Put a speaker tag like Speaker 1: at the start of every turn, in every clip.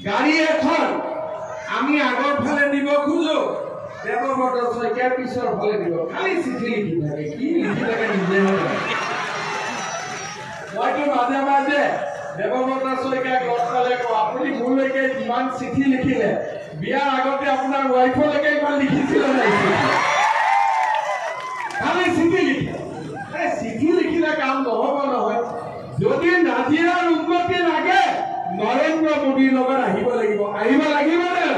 Speaker 1: গাড়ী এখন আমি আগৰ ফালে নিব খোজো দেৱব্ৰত শইকীয়াৰ পিছৰ ফালে নিব খালি চিঠি লিখি থাকে কি লিখি থাকে নিজে মইতো মাজে মাজে দেৱব্ৰত শইকীয়াক লগ পালে কওঁ আপুনি মোলৈকে যিমান চিঠি লিখিলে বিয়াৰ আগতে আপোনাৰ ৱাইফলৈকে ইমান লিখিছিলে নাই খালি চিঠি লিখে চিঠি লিখিলে কাম নহ'ব নহয় যদি নাজিৰাৰ উন্নতি লাগে নৰেন্দ্ৰ মোদীৰ লগত আহিব লাগিব নে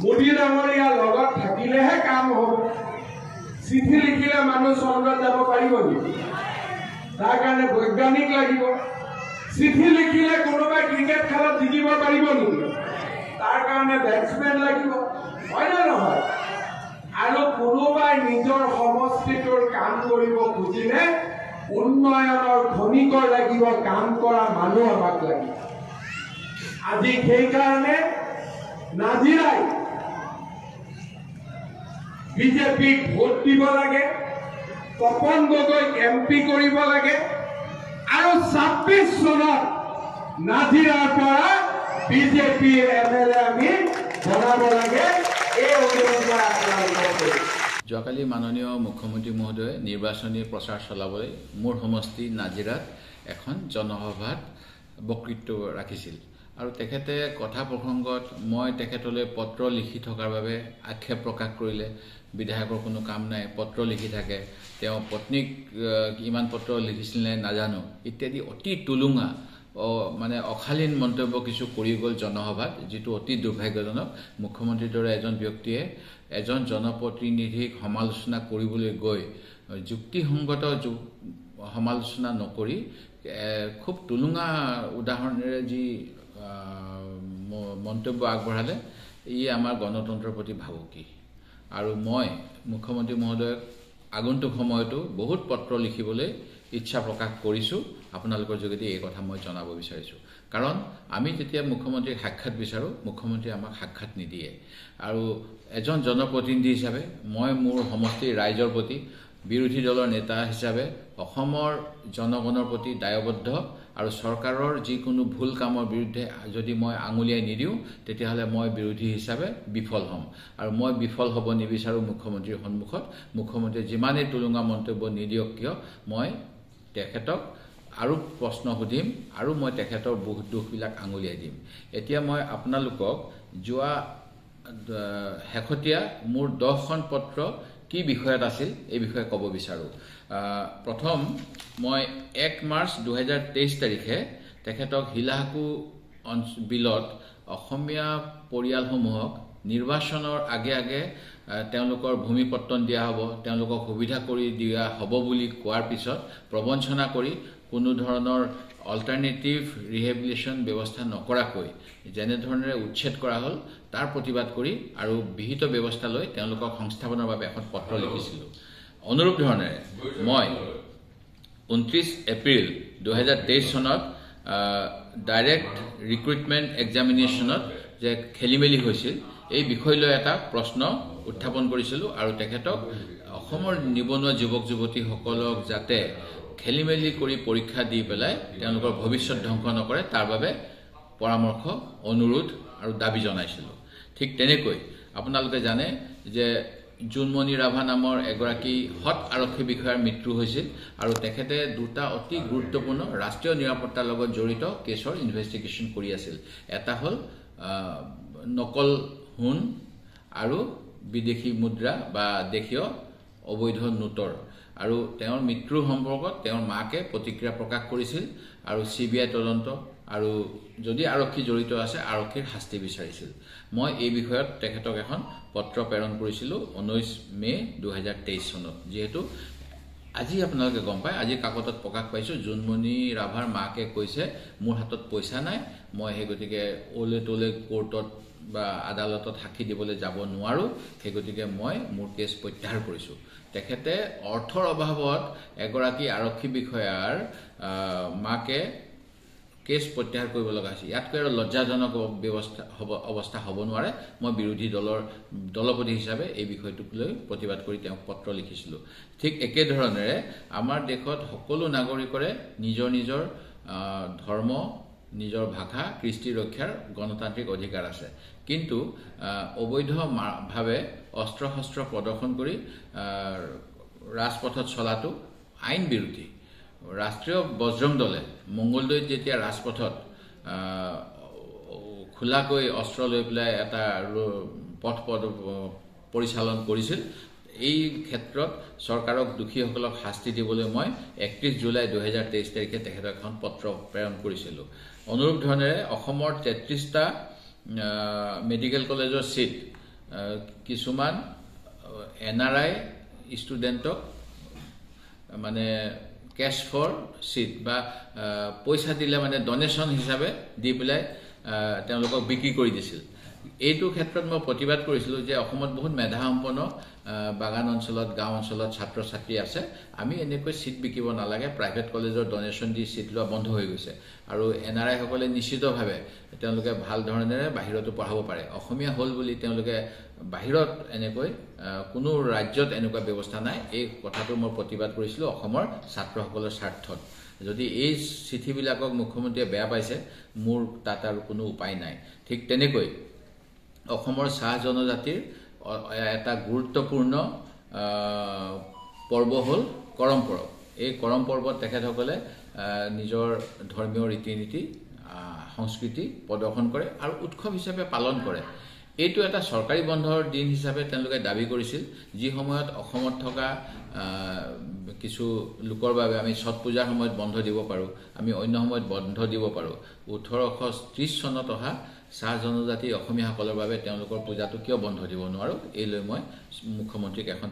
Speaker 1: মোদী ডাঙৰীয়াৰ লগত থাকিলেহে কাম হ'ব চিঠি লিখিলে মানুহ চন্দ্ৰত যাব পাৰিব নেকি তাৰ কাৰণে বৈজ্ঞানিক লাগিব চিঠি লিখিলে কোনোবাই ক্ৰিকেট খেলত জিকিব পাৰিব নেকি তাৰ কাৰণে বেটছমেন লাগিব হয় নে নহয় আৰু কোনোবাই নিজৰ সমষ্টিটোৰ কাম কৰিব খুজিলে উন্নয়নৰ খনিকৰ লাগিব কাম কৰা মানুহ আমাক লাগিব আজি সেইকাৰণে নাজিৰাই বিজেপিক ভোট দিব লাগে তপন গগৈক এমপি কৰিব লাগে আৰু ২৬ চনত নাজিৰাৰ পৰা বিজেপিৰ এমএলএ আমি বনাব লাগে এই অনুৰোধ আপোনালোকক
Speaker 2: যোৱাকালি মাননীয় মুখ্যমন্ত্ৰী মহোদয়ে নিৰ্বাচনী প্ৰচাৰ চলাবলৈ মোৰ সমষ্টি নাজিৰাত এখন জনসভাত বক্তৃত্ব ৰাখিছিল আৰু তেখেতে কথা প্ৰসংগত মই তেখেতলৈ পত্ৰ লিখি থকাৰ বাবে আক্ষেপ প্ৰকাশ কৰিলে বিধায়কৰ কোনো কাম নাই পত্ৰ লিখি থাকে তেওঁ পত্নীক ইমান পত্ৰ লিখিছিল নে নাজানো ইত্যাদি অতি তুলুঙা মানে অশালীন মন্তব্য কিছু কৰি গ'ল জনসভাত যেটো অতি দুৰ্ভাগ্যজনক মুখ্যমন্ত্ৰীৰ দৰে এজন ব্যক্তিয়ে এজন জনপ্ৰতিনিধিক সমালোচনা কৰিবলৈ গৈ যুক্তিসংগত সমালোচনা নকৰি খুব তুলুঙা উদাহৰণেৰে যি মন্তব্য আগবঢ়ালে ই আমাৰ গণতন্ত্ৰৰ প্ৰতি ভাবুকি আৰু মই মুখ্যমন্ত্ৰী মহোদয়ক আগন্তুক সময়তো বহুত পত্ৰ লিখিবলৈ ইচ্ছা প্ৰকাশ কৰিছো আপোনালোকৰ যোগেদি এই কথা মই জনাব বিচাৰিছো কাৰণ আমি যেতিয়া মুখ্যমন্ত্ৰীক সাক্ষাৎ বিচাৰো মুখ্যমন্ত্ৰী আমাক সাক্ষাৎ নিদিয়ে আৰু এজন জনপ্ৰতিনিধি হিচাপে মই মোৰ সমষ্টিৰ ৰাইজৰ প্ৰতি বিৰোধী দলৰ নেতা হিচাপে অসমৰ জনগণৰ প্ৰতি দায়বদ্ধ আৰু চৰকাৰৰ যিকোনো ভুল কামৰ বিৰুদ্ধে যদি মই আঙুলিয়াই নিদিওঁ তেতিয়াহ'লে মই বিৰোধী হিচাপে বিফল হ'ম আৰু মই বিফল হ'ব নিবিচাৰো মুখ্যমন্ত্ৰীৰ সন্মুখত মুখ্যমন্ত্ৰীয়ে যিমানেই তুলুঙা মন্তব্য নিদিয়ক কিয় মই তেখেতক আৰু প্ৰশ্ন সুধিম আৰু মই তেখেতৰ দুখবিলাক আঙুলিয়াই দিম এতিয়া মই আপোনালোকক যোৱা শেহতীয়া মোৰ 10খন পত্ৰ কি বিষয়ত আছিল এই বিষয়ে ক'ব বিচাৰো প্ৰথম মই 1 মাৰ্চ 2023 তাৰিখে তেখেতক হিলাহাকু বিলত অসমীয়া পৰিয়ালসমূহক নিৰ্বাচনৰ আগে তেওঁলোকৰ ভূমিপট্টন দিয়া হ'ব তেওঁলোকক সুবিধা কৰি দিয়া হ'ব বুলি কোৱাৰ পিছত প্ৰবঞ্চনা কৰি কোনো ধৰণৰ অল্টাৰনেটিভ ৰিহেবিলিটেশ্যন ব্যৱস্থা নকৰাকৈ যেনে ধৰণে উচ্ছেদ কৰা হ'ল তাৰ প্ৰতিবাদ কৰি আৰু বিহিত ব্যৱস্থা লৈ তেওঁলোকক সংস্থাপনৰ বাবে এখন পত্ৰ লিখিছিলোঁ অনুৰূপ ধৰণে মই 29 এপ্ৰিল 2023 চনত ডাইৰেক্ট ৰিক্ৰুটমেণ্ট এক্সামিনেশ্যনত যে খেলিমেলি হৈছিল এই বিষয় লৈ এটা প্ৰশ্ন উত্থাপন কৰিছিলোঁ আৰু তেখেতক অসমৰ নিবনুৱা যুৱক যুৱতীসকলক যাতে খেলিমেলি কৰি পৰীক্ষা দি পেলাই তেওঁলোকৰ ভৱিষ্যত ধ্বংস নকৰে তাৰ বাবে পৰামৰ্শ অনুৰোধ আৰু দাবী জনাইছিলোঁ ঠিক তেনেকৈ আপোনালোকে জানে যে জুনমণি ৰাভা নামৰ এগৰাকী হট আৰক্ষী বিষয়াৰ মৃত্যু হৈছিল আৰু তেখেতে দুটা অতি গুৰুত্বপূৰ্ণ ৰাষ্ট্ৰীয় নিৰাপত্তাৰ লগত জড়িত কেছৰ ইনভেষ্টিগেশ্যন কৰি আছিল এটা হ'ল নকল সোণ আৰু বিদেশী মুদ্ৰা বা দেশীয় অবৈধ নোটৰ আৰু তেওঁৰ মৃত্যুৰ সম্পৰ্কত তেওঁৰ মাকে প্ৰতিক্ৰিয়া প্ৰকাশ কৰিছিল আৰু CBI তদন্ত আৰু যদি আৰক্ষী জড়িত আছে আৰক্ষীৰ শাস্তি বিচাৰিছিল মই এই বিষয়ত তেখেতক এখন পত্ৰ প্ৰেৰণ কৰিছিলোঁ 19 মে 2023 চনত যেহেতু আজি আপোনালোকে গম পায় আজি কাকতত প্ৰকাশ পাইছো জুনমণি ৰাভাৰ মাকে কৈছে মোৰ হাতত পইচা নাই মই সেই গতিকে ওলে তোলে কোৰ্টত বা আদালতত সাক্ষী দিবলৈ যাব নোৱাৰো সেই গতিকে মই মোৰ কেছ প্ৰত্যাহাৰ কৰিছো তেখেতে অৰ্থৰ অভাৱত এগৰাকী আৰক্ষী বিষয়াৰ মাকে কেছ প্ৰত্যাহাৰ কৰিব লগা হৈছে ইয়াতকৈ আৰু লজ্জাজনক অৱস্থা হ'ব নোৱাৰে মই বিৰোধী দলৰ দলপতি হিচাপে এই বিষয়টোক লৈ প্ৰতিবাদ কৰি তেওঁক পত্ৰ লিখিছিলোঁ ঠিক একে ধৰণেৰে আমাৰ দেশত সকলো নাগৰিকৰে নিজৰ নিজৰ ধৰ্ম নিজৰ ভাষা কৃষ্টি ৰক্ষাৰ গণতান্ত্ৰিক অধিকাৰ আছে কিন্তু অবৈধভাৱে অস্ত্ৰ শস্ত্ৰ প্ৰদৰ্শন কৰি ৰাজপথত চলাটো আইন বিৰোধী ৰাষ্ট্ৰীয় বজৰং দলে মংগলদৈত যেতিয়া ৰাজপথত খোলাকৈ অস্ত্ৰ লৈ পেলাই এটা পথ পৰিচালন কৰিছিল এই ক্ষেত্ৰত চৰকাৰক দোষীসকলক শাস্তি দিবলৈ মই 31 জুলাই 2023 তাৰিখে তেখেতক এখন পত্ৰ প্ৰেৰণ কৰিছিলোঁ অনুৰূপ ধৰণেৰে অসমৰ 33টা মেডিকেল কলেজৰ সিট কিছুমান NRI ষ্টুডেণ্টক মানে কেশ ফৰ সিট বা পইচা দিলে মানে ডনেশ্যন হিচাপে দি পেলাই তেওঁলোকক বিক্ৰী কৰি দিছিল এইটো ক্ষেত্ৰত মই প্ৰতিবাদ কৰিছিলোঁ যে অসমত বহুত মেধাসম্পন্ন বাগান অঞ্চলত গাঁও অঞ্চলত ছাত্ৰ ছাত্ৰী আছে আমি এনেকৈ সিট বিকিব নালাগে প্ৰাইভেট কলেজৰ ডনেশ্যন দি সিট লোৱা বন্ধ হৈ গৈছে আৰু NRI সকলে নিশ্চিতভাৱে তেওঁলোকে ভাল ধৰণেৰে বাহিৰতো পঢ়াব পাৰে অসমীয়া হল বুলি তেওঁলোকে বাহিৰত এনেকৈ কোনো ৰাজ্যত এনেকুৱা ব্যৱস্থা নাই এই কথাটো মই প্ৰতিবাদ কৰিছিলোঁ অসমৰ ছাত্ৰসকলৰ স্বাৰ্থত যদি এই চিঠিবিলাকক মুখ্যমন্ত্ৰীয়ে বেয়া পাইছে মোৰ তাত আৰু কোনো উপায় নাই ঠিক তেনেকৈ অসমৰ চাহ জনজাতিৰ এটা গুৰুত্বপূৰ্ণ পৰ্ব হ'ল কৰম পৰব এই কৰম পৰ্বত তেখেতসকলে নিজৰ ধৰ্মীয় ৰীতি নীতি সংস্কৃতি প্ৰদৰ্শন কৰে আৰু উৎসৱ হিচাপে পালন কৰে এইটো এটা চৰকাৰী বন্ধৰ দিন হিচাপে তেওঁলোকে দাবী কৰিছিল যি সময়ত অসমত থকা কিছু লোকৰ বাবে আমি ছট পূজাৰ সময়ত বন্ধ দিব পাৰোঁ আমি অন্য সময়ত বন্ধ দিব পাৰোঁ 1830 চনত অহা চাহ জনজাতি অসমীয়াসকলৰ বাবে তেওঁলোকৰ পূজাটো কিয় বন্ধ দিব নোৱাৰো এই লৈ মই মুখ্যমন্ত্ৰীক এখন